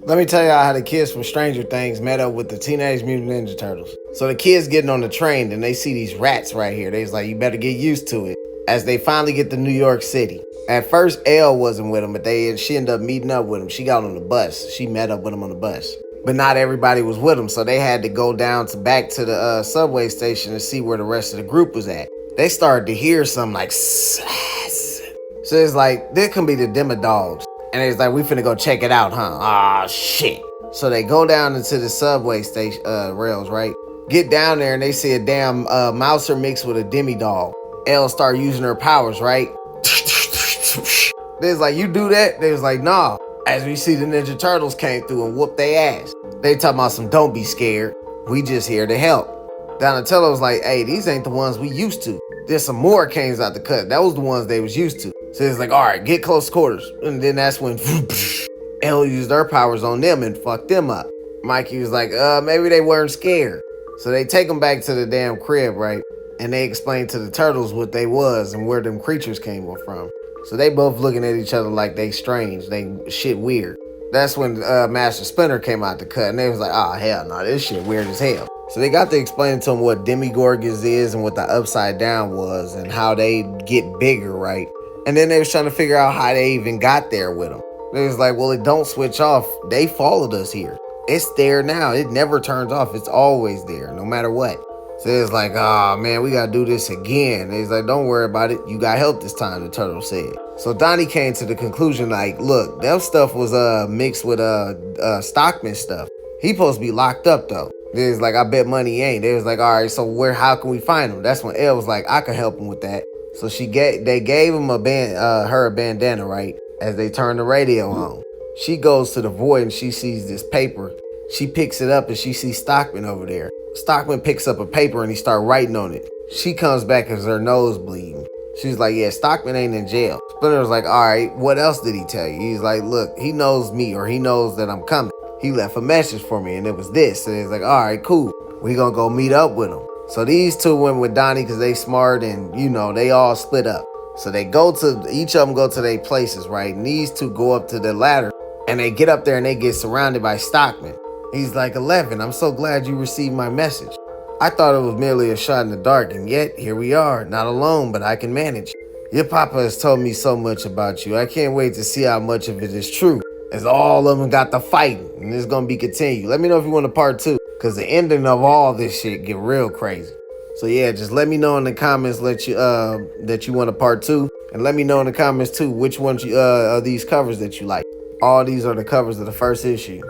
Let me tell y'all how the kids from Stranger Things met up with the Teenage Mutant Ninja Turtles. So the kids getting on the train and they see these rats right here. They was like, you better get used to it. As they finally get to New York City. At first, Elle wasn't with them, but she ended up meeting up with them. She got on the bus. She met up with them on the bus. But not everybody was with them, so they had to go down to back to the subway station to see where the rest of the group was at. They started to hear something like, so it's like, this can be the Dimmer Dogs. And it's like, we finna go check it out, huh? Ah, shit. So they go down into the subway station rails, right? Get down there and they see a damn mouser mixed with a demi dog. Elle start using her powers, right? They was like, you do that? They was like, nah. As we see the Ninja Turtles came through and whooped their ass. They talking about some don't be scared. We just here to help. Donatello was like, hey, these ain't the ones we used to. There's some more canes out the cut. That was the ones they was used to. So it's like, all right, get close quarters. And then that's when Elle used her powers on them and fucked them up. Mikey was like, maybe they weren't scared. So they take them back to the damn crib, right? And they explain to the turtles what they was and where them creatures came from. So they both looking at each other like they strange, they shit weird. That's when Master Splinter came out the cut and they was like, oh hell no, this shit weird as hell. So they got to explain to them what Demigorgons is and what the Upside Down was and how they get bigger, right? And then they was trying to figure out how they even got there with them. They was like, well, it don't switch off. They followed us here. It's there now. It never turns off. It's always there, no matter what. So it's like, oh man, we gotta do this again. He's like, don't worry about it. You got help this time, the turtle said. So Donnie came to the conclusion, like, look, that stuff was mixed with Stockman stuff. He supposed to be locked up though. They was like, I bet money ain't. They was like, all right, so how can we find him? That's when Elle was like, I could help him with that. So they gave him her a bandana, right? As they turned the radio on. She goes to the void and she sees this paper. She picks it up and she sees Stockman over there. Stockman picks up a paper and he starts writing on it. She comes back as her nose bleeding. She's like, yeah, Stockman ain't in jail. Splinter was like, all right, what else did he tell you? He's like, look, he knows me or he knows that I'm coming. He left a message for me and it was this. And he's like, all right, cool. We gonna go meet up with him. So these two went with Donnie because they smart and, you know, they all split up. So they each of them go to their places, right? And these two go up to the ladder and they get up there and they get surrounded by Stockman. He's like, 11, I'm so glad you received my message. I thought it was merely a shot in the dark, and yet here we are, not alone, but I can manage. Your papa has told me so much about you. I can't wait to see how much of it is true, as all of them got to fighting, and it's going to be continued. Let me know if you want a part 2, because the ending of all this shit get real crazy. So yeah, just let me know in the comments that you want a part 2, and let me know in the comments too which ones of these covers that you like. All these are the covers of the first issue.